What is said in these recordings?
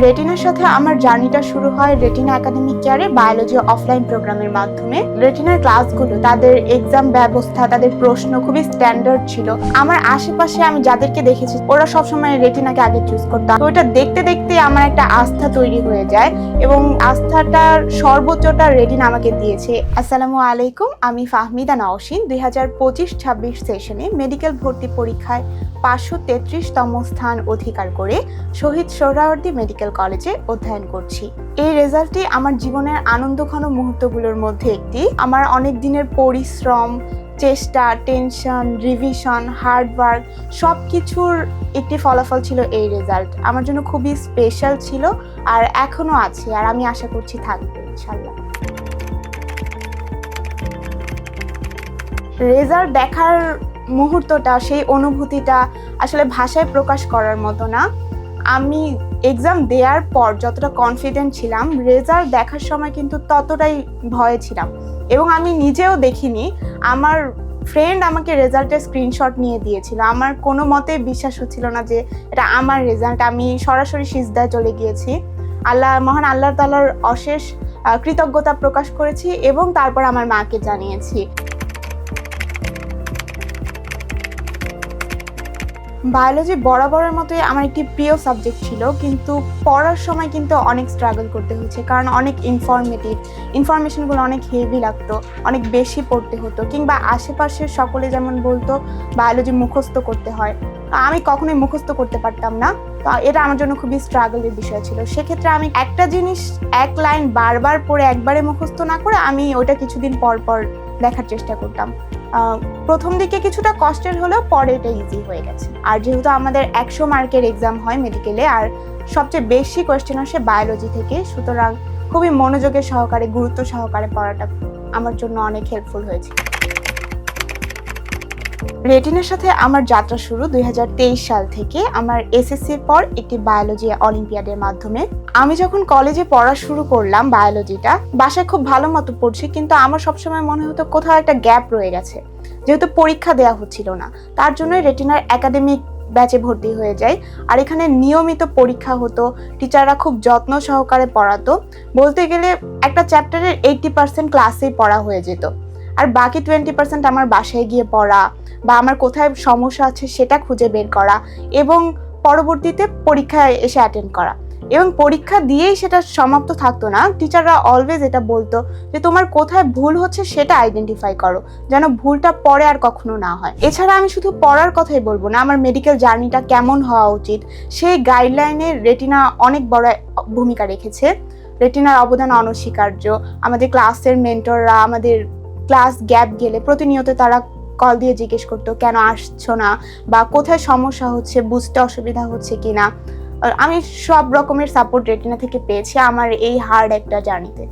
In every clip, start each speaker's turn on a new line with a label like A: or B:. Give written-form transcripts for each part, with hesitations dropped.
A: রেটিনার সাথে আমার জার্নিটা শুরু হয় রেটিনা একাডেমিক কেয়ারে বায়োলজি অফলাইন প্রোগ্রামের মাধ্যমে। রেটিনার ক্লাসগুলো, তাদের এক্সাম ব্যবস্থা, তাদের প্রশ্ন খুবই স্ট্যান্ডার্ড ছিল। আমার আশেপাশে আমি যাদেরকে দেখেছি ওরা সবসময় রেটিনাকে আগে চুজ করতো। তো ওটা দেখতে দেখতে আমার একটা আস্থা তৈরি হয়ে যায় এবং আস্থাটার সর্বোচ্চটা রেটিনা আমাকে দিয়েছে। আসসালামু আলাইকুম, আমি ফাহমিদা নওশিন 2025-26 সেশনে মেডিকেল ভর্তি পরীক্ষায় 533তম স্থান অধিকার করে শহীদ সোহরাওয়ার্দী মেডিকেল কলেজে অধ্যয়ন করছি। এই রেজাল্টটি আমার জীবনের আনন্দঘন মুহূর্তগুলোর মধ্যে একটি। আমার অনেক দিনের পরিশ্রম, চেষ্টা, টেনশন, রিভিশন, হার্ডওয়ার্ক সব কিছুর একটি ফলাফল ছিল এই রেজাল্ট। আমার জন্য খুবই স্পেশাল ছিল আর এখনো আছে, আর আমি আশা করছি থাকবে ইনশাল্লাহ। রেজাল্ট দেখার মুহূর্তটা, সেই অনুভূতিটা আসলে ভাষায় প্রকাশ করার মতো না। আমি এক্সাম দেওয়ার পর যতটা কনফিডেন্ট ছিলাম, রেজাল্ট দেখার সময় কিন্তু ততটাই ভয়ে ছিলাম এবং আমি নিজেও দেখিনি। আমার ফ্রেন্ড আমাকে রেজাল্টের স্ক্রিনশট নিয়ে দিয়েছিল। আমার কোনো মতে বিশ্বাস হচ্ছিল না যে এটা আমার রেজাল্ট। আমি সরাসরি সিজদায় চলে গিয়েছি, মহান আল্লাহ তাআলার অশেষ কৃতজ্ঞতা প্রকাশ করেছি এবং তারপর আমার মাকে জানিয়েছি। বায়োলজি বরাবরের মতোই আমার একটি প্রিয় সাবজেক্ট ছিল, কিন্তু পড়ার সময় কিন্তু অনেক স্ট্রাগল করতে হয়েছে, কারণ অনেক ইনফরমেশনগুলো অনেক হেভি লাগতো, অনেক বেশি পড়তে হতো, কিংবা আশেপাশের সকলে যেমন বলতো বায়োলজি মুখস্থ করতে হয়, আমি কখনোই মুখস্থ করতে পারতাম না। তো এটা আমার জন্য খুবই স্ট্রাগলের বিষয় ছিল। সেক্ষেত্রে আমি একটা জিনিস এক লাইন বারবার পড়ে একবারে মুখস্থ না করে আমি ওটা কিছুদিন পর পর দেখার চেষ্টা করতাম। প্রথম দিকে কিছুটা কষ্টের হলেও পরে এটা ইজি হয়ে গেছে। আর যেহেতু আমাদের 100 মার্কের এক্সাম হয় মেডিকেলে, আর সবচেয়ে বেশি কোয়েশ্চেন আসে বায়োলজি থেকে, সুতরাং খুবই মনোযোগের সহকারে, গুরুত্ব সহকারে পড়াটা আমার জন্য অনেক হেল্পফুল হয়েছে। রেটিনার সাথে আমার যাত্রা শুরু 2023 সাল থেকে, আমার এসএসসির পর একটি বায়োলজি অলিম্পিয়াডের মাধ্যমে। আমি যখন কলেজে পড়া শুরু করলাম বায়োলজিটা, বাসায় খুব ভালো মতো পড়ছি, কিন্তু আমার সবসময় মনে হতো কোথাও একটা গ্যাপ রয়ে গেছে। যেহেতু পরীক্ষা দেওয়া হচ্ছিল না, তার জন্যই রেটিনার একাডেমিক ব্যাচে ভর্তি হয়ে যাই। আর এখানে নিয়মিত পরীক্ষা হতো, টিচাররা খুব যত্ন সহকারে পড়াতো। বলতে গেলে একটা চ্যাপ্টারের 80% ক্লাসেই পড়া হয়ে যেত, আর বাকি 20% আমার বাসায় গিয়ে পড়া বা আমার কোথায় সমস্যা আছে সেটা খুঁজে বের করা এবং পরবর্তীতে পরীক্ষায় এসে অ্যাটেন্ড করা। এবং পরীক্ষা দিয়েই সেটা সমাপ্ত থাকতো না, টিচাররা অলওয়েজ এটা বলতো যে তোমার কোথায় ভুল হচ্ছে সেটা আইডেন্টিফাই করো, যেন ভুলটা পরে আর কখনো না হয়। এছাড়া আমি শুধু পড়ার কথাই বলবো না, আমার মেডিকেল জার্নিটা কেমন হওয়া উচিত সেই গাইডলাইনে রেটিনা অনেক বড় ভূমিকা রেখেছে। রেটিনার অবদান অনস্বীকার্য। আমাদের ক্লাসের মেন্টররা আমাদের ক্লাস গ্যাপ গেলে প্রতিনিয়ত তারা কল দিয়ে জিজ্ঞেস করতো কেন আসছো না বা কোথায় সমস্যা হচ্ছে, বুঝতে অসুবিধা হচ্ছে কিনা। আমি সব রকমের সাপোর্ট রেটিনা থেকে পেয়েছি আমার এই হার্ড একটা জার্নিতে।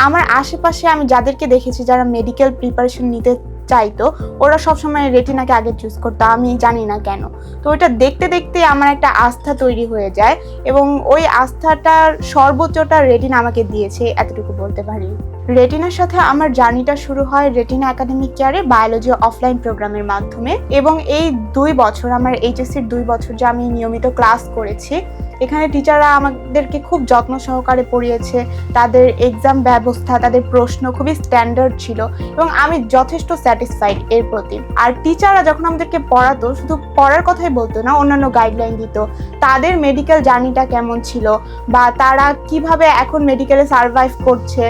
A: আমার আশেপাশে আমি যাদেরকে দেখেছি যারা মেডিকেল প্রিপারেশন নিতে চাইতো, ওরা সবসময় রেটিনাকে আগে চুজ করতো, আমি জানি না কেন। তো ওইটা দেখতে দেখতে আমার একটা আস্থা তৈরি হয়ে যায় এবং ওই আস্থাটার সর্বোচ্চটা রেটিনা আমাকে দিয়েছে, এতটুকু বলতে পারি। রেটিনার সাথে আমার জার্নিটা শুরু হয় রেটিনা একাডেমিক কেয়ারে বায়োলজি অফলাইন প্রোগ্রামের মাধ্যমে এবং এই 2 বছর, আমার এইচএসসির 2 বছর যে আমি নিয়মিত ক্লাস করেছি, এখানে টিচাররা আমাদেরকে খুব যত্ন সহকারে পড়িয়েছে। তাদের এক্সাম ব্যবস্থা, তাদের প্রশ্ন খুবই স্ট্যান্ডার্ড ছিল এবং আমি যথেষ্ট স্যাটিসফাইড এর প্রতি। আর টিচাররা যখন আমাদেরকে পড়াতো, শুধু পড়ার কথাই বলতো না, অন্যান্য গাইডলাইন দিত। তাদের মেডিকেল জার্নিটা কেমন ছিল বা তারা কিভাবে এখন মেডিকেলে সার্ভাইভ করছে,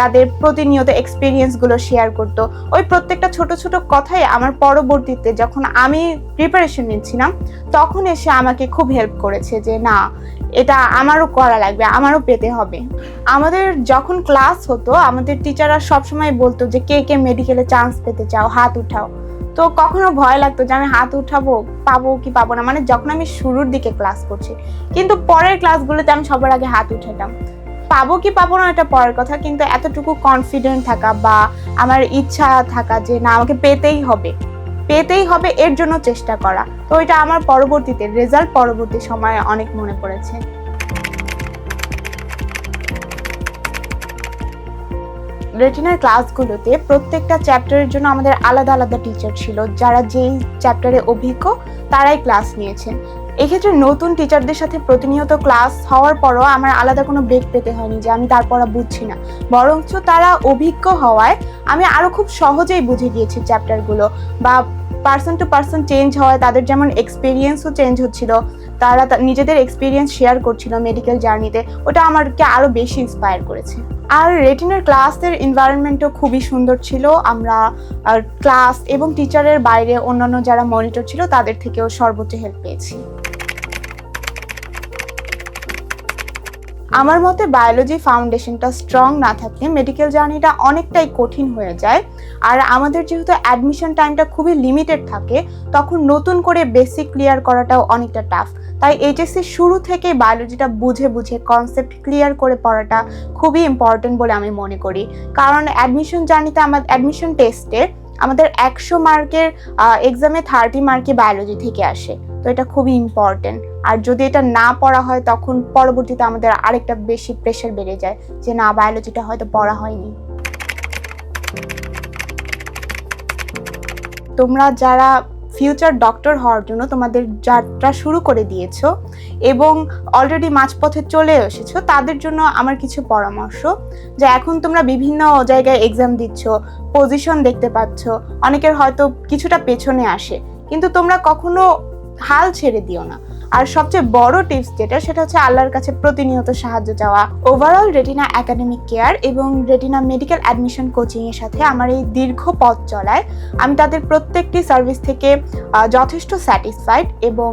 A: তাদের প্রতিনিয়ত এক্সপিরিয়েন্সগুলো শেয়ার করতো। ওই প্রত্যেকটা ছোট ছোট কথাই আমার পরবর্তীতে যখন আমি প্রিপারেশন নিচ্ছিলাম তখন এসে আমাকে খুব হেল্প করেছে যে না, এটা আমারও করা লাগবে, আমারও পেতে হবে। আমাদের যখন ক্লাস হতো, আমাদের টিচাররা সবসময় বলতো যে কে কে মেডিকেলে চান্স পেতে চাও, হাত উঠাও। তো কখনো ভয় লাগতো যে আমি হাত উঠাবো, পাবো কি পাবো না, মানে যখন আমি শুরুর দিকে ক্লাস করছি। কিন্তু পরের ক্লাসগুলোতে আমি সবার আগে হাত উঠাতাম। পাবো কি পাবো না এটা পরের কথা, কিন্তু এতটুকু কনফিডেন্ট থাকা বা আমার ইচ্ছা থাকা যে না আমাকে পেতেই হবে এর জন্য চেষ্টা করা, তো এটা আমার পরবর্তীতে রেজাল্ট পরবর্তী সময়ে অনেক মনে পড়েছে। রেটিনার ক্লাসগুলোতে প্রত্যেকটা চ্যাপ্টারের জন্য আমাদের আলাদা আলাদা টিচার ছিল, যারা যেই চ্যাপ্টারে অভিজ্ঞ তারাই ক্লাস নিয়েছেন। এক্ষেত্রে নতুন টিচারদের সাথে প্রতিনিয়ত ক্লাস হওয়ার পরও আমার আলাদা কোনো ব্রেক পেতে হয়নি যে আমি তার পড়া বুঝছি না, বরঞ্চ তারা অভিজ্ঞ হওয়ায় আমি আরও খুব সহজেই বুঝে গিয়েছি চ্যাপ্টারগুলো, বা পার্সন টু পার্সন চেঞ্জ হওয়ায় তাদের যেমন এক্সপিরিয়েন্সও চেঞ্জ হচ্ছিল, তারা নিজেদের এক্সপিরিয়েন্স শেয়ার করছিল মেডিকেল জার্নিতে, ওটা আমাকে আরও বেশি ইন্সপায়ার করেছে। আর রেটিনার ক্লাসের এনভায়রনমেন্টও খুবই সুন্দর ছিল। আমরা ক্লাস এবং টিচারের বাইরে অন্যান্য যারা মনিটর ছিল তাদের থেকেও সর্বোচ্চ হেল্প পেয়েছি। আমার মতে বায়োলজি ফাউন্ডেশনটা স্ট্রং না থাকলে মেডিকেল জার্নিটা অনেকটাই কঠিন হয়ে যায়। আর আমাদের যেহেতু অ্যাডমিশন টাইমটা খুবই লিমিটেড থাকে, তখন নতুন করে বেসিক ক্লিয়ার করাটাও অনেকটা টাফ। তাই এইচএসসি শুরু থেকে বায়োলজিটা বুঝে বুঝে কনসেপ্ট ক্লিয়ার করে পড়াটা খুবই ইম্পর্টেন্ট বলে আমি মনে করি। কারণ অ্যাডমিশন জার্নিতে অ্যাডমিশন টেস্টে আমাদের 100 মার্কের এক্সামে 30 মার্কই বায়োলজি থেকে আসে, তো এটা খুবই ইম্পর্টেন্ট। আর যদি এটা না পড়া হয় তখন পরবর্তীতে আমাদের আরেকটা বেশি প্রেশার বেড়ে যায় যে না, বায়োলজিটা হয়তো পড়া হয়নি। তোমরা যারা ফিউচার ডক্টর হওয়ার জন্য তোমাদের যাত্রা শুরু করে দিয়েছো এবং অলরেডি মাঝপথে চলে এসেছো, তাদের জন্য আমার কিছু পরামর্শ যে এখন তোমরা বিভিন্ন জায়গায় এক্সাম দিচ্ছ, পজিশন দেখতে পাচ্ছ, অনেকের হয়তো কিছুটা পেছনে আসে, কিন্তু তোমরা কখনো হাল ছেড়ে দিও না। আর সবচেয়ে বড় টিপস যেটা, সেটা হচ্ছে আল্লাহর কাছে প্রতিনিয়ত সাহায্য চাওয়া। ওভারঅল রেটিনা একাডেমিক কেয়ার এবং রেটিনা মেডিকেল অ্যাডমিশন কোচিংয়ের সাথে আমার এই দীর্ঘ পথ চলায় আমি তাদের প্রত্যেকটি সার্ভিস থেকে যথেষ্ট স্যাটিসফাইড, এবং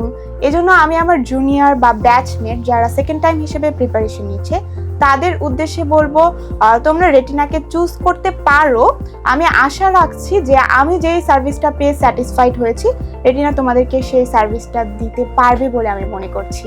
A: এজন্য আমি আমার জুনিয়র বা ব্যাচমেট যারা সেকেন্ড টাইম হিসেবে প্রিপারেশন নিচ্ছে তাদের উদ্দেশ্যে বলবো, তোমরা রেটিনাকে চুজ করতে পারো। আমি আশা রাখছি যে আমি যেই সার্ভিসটা পেয়ে স্যাটিসফাইড হয়েছি, রেটিনা তোমাদেরকে সেই সার্ভিসটা দিতে পারবে বলে আমি মনে করছি।